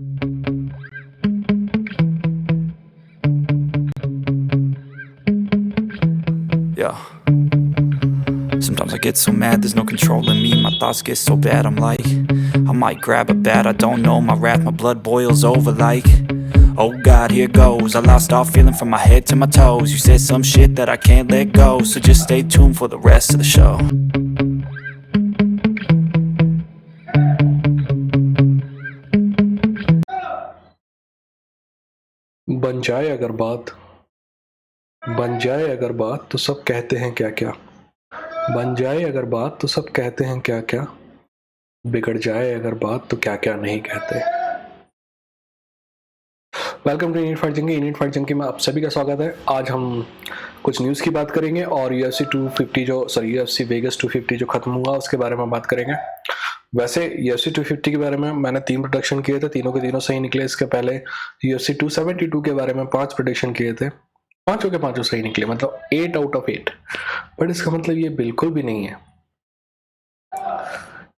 Yeah. Sometimes I get so mad, there's no controlling me. My thoughts get so bad, I'm like, I might grab a bat, I don't know. My wrath, my blood boils over like, oh God, here goes. I lost all feeling from my head to my toes. You said some shit that I can't let go, so just stay tuned for the rest of the show. बन जाए अगर बात तो सब कहते हैं क्या क्या। बन जाए अगर बात तो सब कहते हैं क्या क्या। बिगड़ जाए अगर बात तो क्या क्या नहीं कहते। वेलकम टू यूनिट फाइट जंग में आप सभी का स्वागत है। आज हम कुछ न्यूज़ की बात करेंगे और UFC 250 UFC वेगस 250 जो खत्म हुआ उसके बारे में बात करेंगे। वैसे UFC 250 के बारे में मैंने 3 प्रोडक्शन किए थे, तीनों के तीनों सही निकले। इसके पहले UFC 272 के बारे में 5 प्रोडक्शन किए थे, पांचों के पांचों सही निकले, मतलब 8 आउट ऑफ 8। बट इसका मतलब ये बिल्कुल भी नहीं है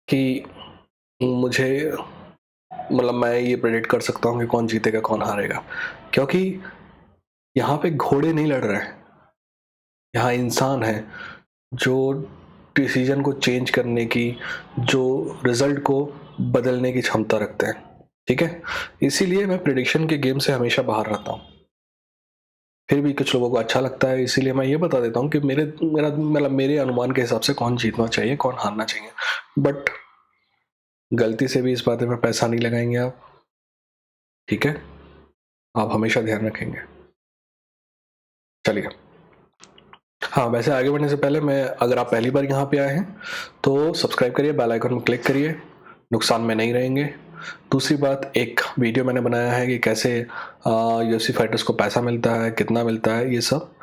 कि मुझे मतलब मैं ये प्रेडिक्ट कर सकता हूँ कि कौन जीतेगा कौन हारेगा, क्योंकि यहाँ पे घोड़े नहीं लड़ रहे हैं, यहाँ इंसान है जो डिसीजन को चेंज करने की, जो रिजल्ट को बदलने की क्षमता रखते हैं। ठीक है, इसीलिए मैं प्रेडिक्शन के गेम से हमेशा बाहर रहता हूँ। फिर भी कुछ लोगों को अच्छा लगता है, इसीलिए मैं ये बता देता हूँ कि मेरे अनुमान के हिसाब से कौन जीतना चाहिए कौन हारना चाहिए। बट गलती से भी इस बात में पैसा नहीं लगाएंगे आप, ठीक है? आप हमेशा ध्यान रखेंगे। चलिए, हाँ, वैसे आगे बढ़ने से पहले अगर आप पहली बार यहाँ पे आए हैं तो सब्सक्राइब करिए, बेल आइकन में क्लिक करिए, नुकसान में नहीं रहेंगे। दूसरी बात, एक वीडियो मैंने बनाया है कि कैसे UFC फाइटर्स को पैसा मिलता है, कितना मिलता है, ये सब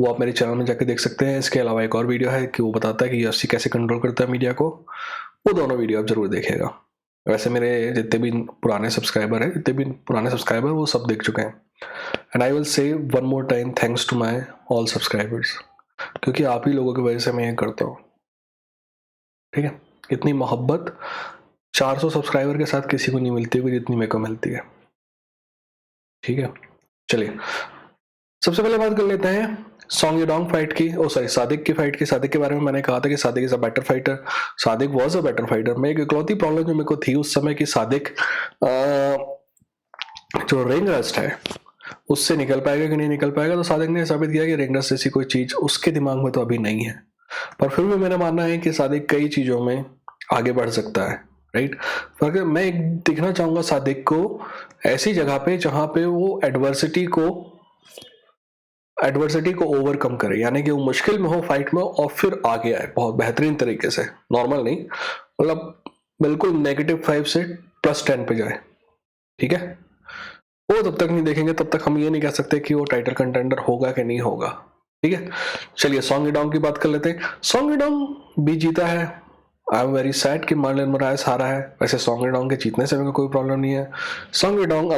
वो आप मेरे चैनल में जाके देख सकते हैं। इसके अलावा एक और वीडियो है कि वो बताता है कि UFC कैसे कंट्रोल करता है मीडिया को। वो दोनों वीडियो आप जरूर देखिएगा। वैसे मेरे जितने भी पुराने सब्सक्राइबर वो सब देख चुके हैं। And I will say one more time thanks to my all subscribers, क्योंकि आप ही लोगों की वजह से मैं ये करता हूँ। ठीक है, इतनी मोहब्बत 400 सब्सक्राइबर के साथ किसी को नहीं मिलती हुई जितनी मेरे को मिलती है। ठीक है, चलिए सबसे पहले बात कर लेते हैं सॉन्ग यडोंग फाइट की, सादिक की फाइट की। सादिक के बारे में मैंने कहा था कि Sadiq is a better fighter, Sadiq was a better fighter. मैं एक इकलौती प्रॉब्लम जो मेरे को थी उस समय कि सादिक जो रिंग रस्ट है उससे निकल पाएगा कि नहीं निकल पाएगा। तो सादिक ने साबित किया कि रिंग रस्ट जैसी कोई चीज उसके दिमाग में तो अभी नहीं है, पर फिर भी मेरा मानना है कि सादिक कई चीजों में आगे बढ़ सकता है, राइट। पर मैं दिखना चाहूंगा सादिक को ऐसी जगह पे जहां पे वो एडवर्सिटी को ओवरकम करे, यानी कि वो मुश्किल में हो फाइट में और फिर आगे आए बहुत बेहतरीन तरीके से, नॉर्मल नहीं, मतलब बिल्कुल -5 से +10 पे जाए। ठीक है, वो तब तक नहीं देखेंगे, तब तक हम ये नहीं कह सकते कि वो टाइटल कंटेंडर होगा कि नहीं होगा। ठीक है, चलिए सॉन्ग यडोंग की बात कर लेते हैं। सॉन्ग यडोंग भी जीता है, आई एम वेरी सैड कि मार्लन मोराएस हारा है। वैसे सॉन्ग यडोंग के जीतने से मेरे को कोई प्रॉब्लम नहीं है। सॉन्ग यडोंग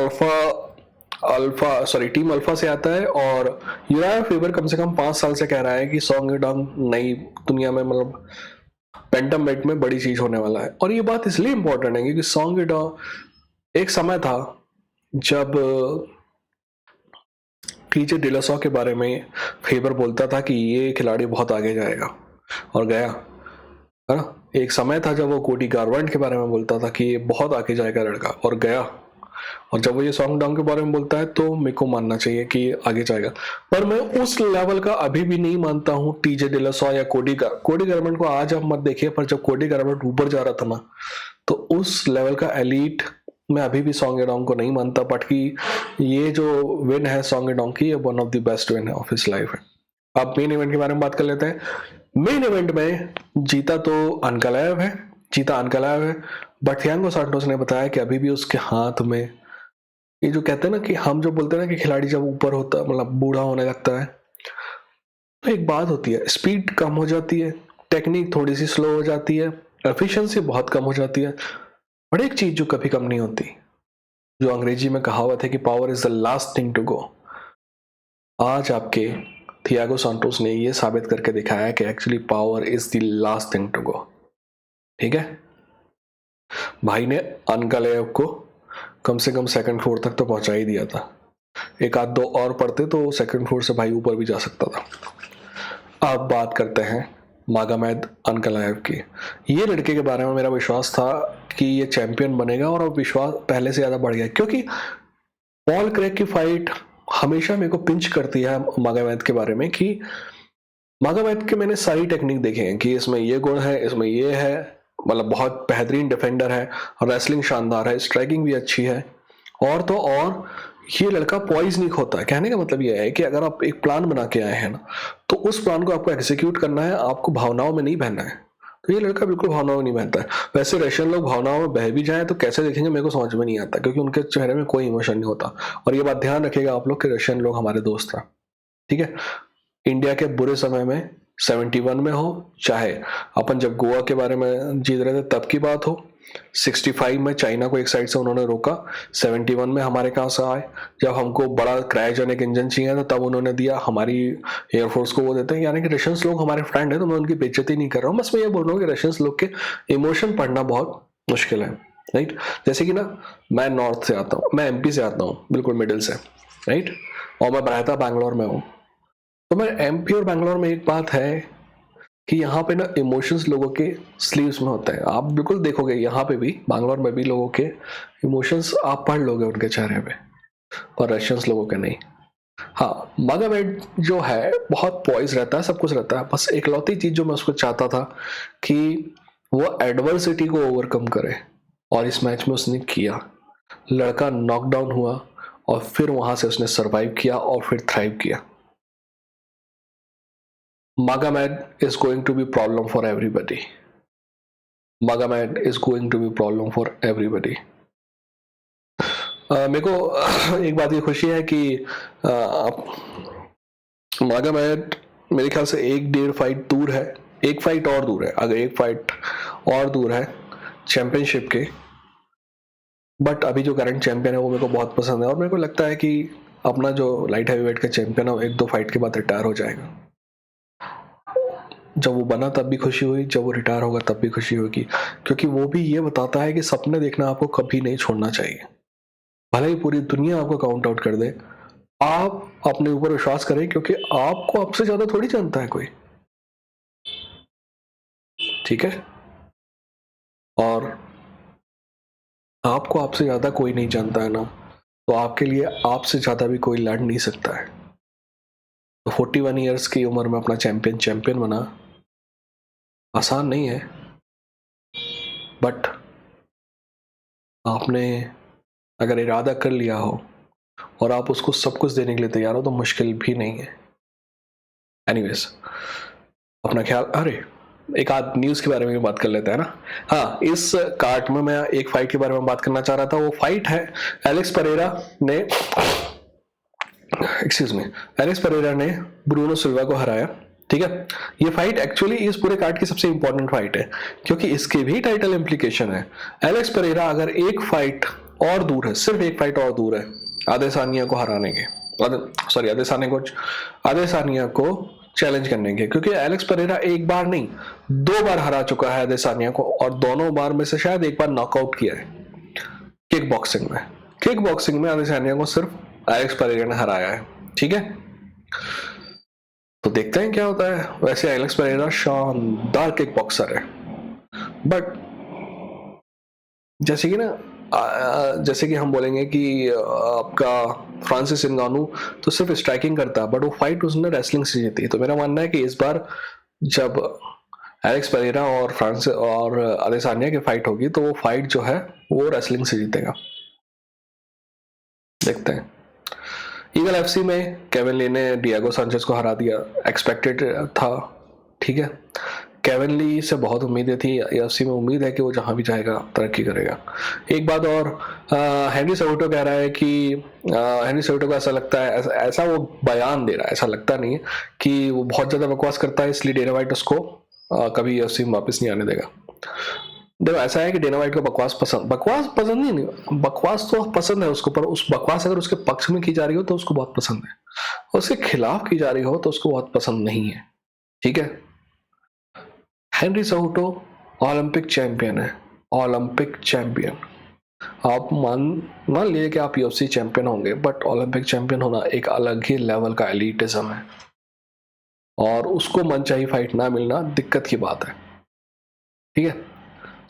टीम अल्फा से आता है और यूराया फेवर कम से कम 5 साल से कह रहा है कि सॉन्ग यडोंग नई दुनिया में, मतलब पेंटम वेट में बड़ी चीज होने वाला है। और ये बात इसलिए इंपॉर्टेंट है क्योंकि सॉन्ग यडोंग एक समय था जब टीजे डिलासॉ के बारे में फेवर बोलता था कि ये खिलाड़ी बहुत आगे जाएगा, और गया, है ना। एक समय था जब वो कोडी गारवर्ड के बारे में बोलता था कि ये बहुत आगे जाएगा लड़का, और गया। और जब वो ये सॉन्ग यडोंग के बारे में बोलता है तो मेरे को मानना चाहिए कि आगे जाएगा। पर मैं उस लेवल का अभी भी नहीं मानता हूँ टीजे डिलासॉ या कोडी गारवर्ड को। आज आप मत देखिए, पर जब कोडी गारवर्ड ऊपर जा रहा था ना, तो उस लेवल का एलीट मैं अभी भी सॉन्ग यडोंग को नहीं मानता। बट कि ये जो विन है सॉन्ग यडोंग की, ये one of the best win of his life है। अब मेन इवेंट के बारे में बात कर लेते हैं। मेन इवेंट में जीता अनकलाएव है, बट थियागो सांटोस ने बताया कि अभी भी उसके हाथ में, ये जो कहते हैं ना कि हम जो बोलते हैं ना कि खिलाड़ी जब ऊपर होता, मतलब बूढ़ा होने लगता है, तो एक बात होती है, स्पीड कम हो जाती है, टेक्निक थोड़ी सी स्लो हो जाती है, एफिशिएंसी बहुत कम हो जाती है। और एक चीज जो कभी कम नहीं होती, जो अंग्रेजी में कहावत है कि power is the last thing to go, आज आपके थियागो सांटोस ने ये साबित करके दिखाया कि actually power is the last thing to go. ठीक है, भाई ने अनकालेव को कम से कम सेकंड फ्लोर तक तो पहुंचा ही दिया था। एक आध दो और पढ़ते तो सेकंड फ्लोर से भाई ऊपर भी जा सकता था। अब बात करते हैं मागोमेद अनकलाएव की। ये लड़के के बारे में मेरा विश्वास था कि ये चैंपियन बनेगा, और अब विश्वास पहले से ज़्यादा बढ़ गया, क्योंकि पॉल क्रेग की फाइट हमेशा मेरे को पिंच करती है मागोमेद के बारे में कि मागोमेद के मैंने सारी टेक्निक देखे हैं कि इसमें ये गुण है, इसमें ये है, मतलब बहुत बेहतरीन डिफेंडर है, रेसलिंग शानदार है, स्ट्राइकिंग भी अच्छी है, और तो और ये लड़का पॉइजनिक होता है। कहने का मतलब ये है कि अगर आप एक प्लान बना के आए हैं ना, तो उस प्लान को आपको एग्जीक्यूट करना है, आपको भावनाओं में नहीं बहना है। तो ये लड़का बिल्कुल भावनाओं में नहीं बहता है। वैसे रशियन लोग भावनाओं में बह भी जाए तो कैसे देखेंगे मेरे को समझ में नहीं आता, क्योंकि उनके चेहरे में कोई इमोशन नहीं होता। और ये बात ध्यान रखिएगा आप लोग कि रशियन लोग हमारे दोस्त हैं, ठीक है। इंडिया के बुरे समय में 71 में हो, चाहे अपन जब गोवा के बारे में जीत रहे थे तब की बात हो, 65 में चाइना को एक साइड से उन्होंने रोका, 71 में हमारे कहाँ से आए, जब हमको बड़ा क्रायोजेनिक इंजन चाहिए था तब उन्होंने दिया, हमारी एयरफोर्स को वो देते हैं। यानी कि रशियंस लोग हमारे फ्रेंड है, तो मैं उनकी बेइज्जती नहीं कर रहा हूँ, बस मैं ये बोल रहा हूँ कि रशियंस लोग के इमोशन पढ़ना बहुत मुश्किल है, राइट। जैसे कि ना, मैं नॉर्थ से आता हूँ, मैं एमपी से आता हूँ, बिल्कुल मिडिल से, राइट, और मैं रहता बैंगलोर में हूँ। तो मैं एमपी और बैंगलोर में एक बात है कि यहाँ पे ना इमोशंस लोगों के स्लीव्स में होते हैं। आप बिल्कुल देखोगे यहाँ पे भी, बैंगलोर में भी लोगों के इमोशंस आप पढ़ लोगे उनके चेहरे पे, और रशियंस लोगों के नहीं। हाँ, मागोमेद जो है बहुत पॉइज रहता है, सब कुछ रहता है, बस एकलौती चीज जो मैं उसको चाहता था कि वो एडवर्सिटी को ओवरकम करे, और इस मैच में उसने किया। लड़का नॉकडाउन हुआ और फिर वहां से उसने सर्वाइव किया और फिर थ्राइव किया। Magomed is going to be problem for everybody. Magomed is going to be problem for everybody. मेरे को एक बात की खुशी है कि मागोमेड मेरे ख्याल से 1-1.5 फाइट दूर है, एक फाइट और दूर है, अगर एक फाइट और दूर है चैंपियनशिप के। बट अभी जो करंट चैंपियन है वो मेरे को बहुत पसंद है, और मेरे को लगता है कि अपना जो लाइट हैवीवेट का चैंपियन है वो 1-2 फाइट के बाद रिटायर हो जाएगा। जब वो बना तब भी खुशी हुई, जब वो रिटायर होगा तब भी खुशी होगी, क्योंकि वो भी ये बताता है कि सपने देखना आपको कभी नहीं छोड़ना चाहिए। भले ही पूरी दुनिया आपको काउंट आउट कर दे, आप अपने ऊपर विश्वास करें, क्योंकि आपको आपसे ज्यादा थोड़ी जानता है कोई, ठीक है। और आपको आपसे ज्यादा कोई नहीं जानता है ना, तो आपके लिए आपसे ज्यादा भी कोई लड़ नहीं सकता है। तो 41 ईयर्स की उम्र में अपना चैंपियन बना आसान नहीं है, बट आपने अगर इरादा कर लिया हो और आप उसको सब कुछ देने के लिए तैयार हो तो मुश्किल भी नहीं है। एनीवेज, अपना ख्याल। अरे, एक आध न्यूज़ के बारे में भी बात कर लेते हैं ना। हाँ, इस कार्ड में मैं एक फाइट के बारे में बात करना चाह रहा था। वो फाइट है एलेक्स परेरा ने ब्रूनो सिल्वा को हराया, ठीक है। ये फाइट एक्चुअली इस पूरे कार्ड की सबसे इंपॉर्टेंट फाइट है, क्योंकि इसके भी टाइटल इंप्लीकेशन है। एलेक्स परेरा अगर एक फाइट और दूर है, सिर्फ एक फाइट और दूर है आदेसानिया को हराने के, आदेसानिया को चैलेंज करने के, क्योंकि एलेक्स परेरा एक बार नहीं 2 बार हरा चुका है आदेसानिया को, और दोनों बार में से शायद एक बार नॉकआउट किया है किक बॉक्सिंग में आदेसानिया को सिर्फ एलेक्स परेरा ने हराया है, ठीक है। तो देखते हैं क्या होता है। वैसे एलेक्स परेरा शानदार किक बॉक्सर है, बट जैसे कि हम बोलेंगे कि आपका फ्रांसिस नगानू तो सिर्फ स्ट्राइकिंग करता है, बट वो फाइट उसने रेसलिंग से जीती। तो मेरा मानना है कि इस बार जब एलेक्स परेरा और अदेसानिया की फाइट होगी तो वो फाइट जो है वो रेसलिंग से जीतेगा। देखते हैं। ईगल एफसी में केविन ली ने डिएगो सांचेज को हरा दिया, एक्सपेक्टेड था, ठीक है। केविन ली से बहुत उम्मीदें थी, यूएफसी में उम्मीद है कि वो जहां भी जाएगा तरक्की करेगा। एक बात और, हेनरी सेहुटो कह रहा है कि हेनरी सेहुटो को ऐसा लगता है, ऐसा वो बयान दे रहा है, ऐसा लगता नहीं है कि वो बहुत ज्यादा बकवास करता है, इसलिए डेना वाइट उसको कभी यूएफसी में वापस नहीं आने देगा। देखो, ऐसा है कि डेना वाइट को बकवास पसंद नहीं, बकवास तो पसंद है उसको, पर उस बकवास अगर उसके पक्ष में की जा रही हो तो उसको बहुत पसंद है, और उसके खिलाफ की जा रही हो तो उसको बहुत पसंद नहीं है, ठीक है। हेनरी सेहुटो ओलंपिक चैंपियन है, ओलंपिक चैंपियन, आप मान लीजिए कि आप UFC चैंपियन होंगे, बट ओलंपिक चैंपियन होना एक अलग ही लेवल का एलिटिज्म है, और उसको मनचाही फाइट ना मिलना दिक्कत की बात है, ठीक है।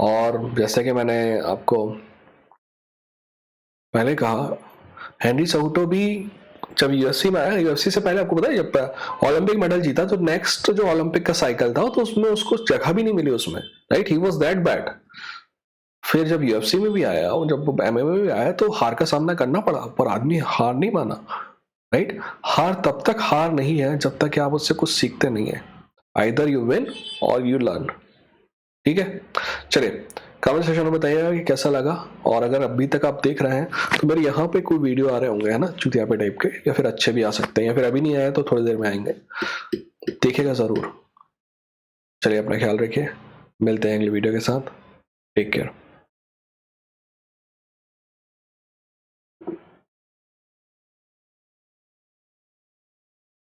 और जैसे कि मैंने आपको पहले कहा, हेनरी सेहूटो भी जब यूएफसी में आया, यूएफसी से पहले आपको पता है जब ओलंपिक मेडल जीता तो नेक्स्ट जो ओलंपिक का साइकिल था तो उसमें उसको जगह भी नहीं मिली उसमें, right, he was that bad. फिर जब यूएफसी में भी आया और जब एमएमए में भी आया तो हार का सामना करना पड़ा, पर आदमी हार नहीं माना, राइट। हार तब तक हार नहीं है जब तक कि आप उससे कुछ सीखते नहीं है। आइदर यू विन और यू लर्न, ठीक है। चलिए कमेंट सेक्शन में बताइएगा कि कैसा लगा, और अगर अभी तक आप देख रहे हैं तो मेरे यहाँ पे कोई वीडियो आ रहे होंगे, है ना, चुतिया पे टाइप के, या फिर अच्छे भी आ सकते हैं, या फिर अभी नहीं आया तो थोड़ी देर में आएंगे, देखिएगा ज़रूर। चलिए अपना ख्याल रखिए, मिलते हैं अगले वीडियो के साथ, टेक केयर।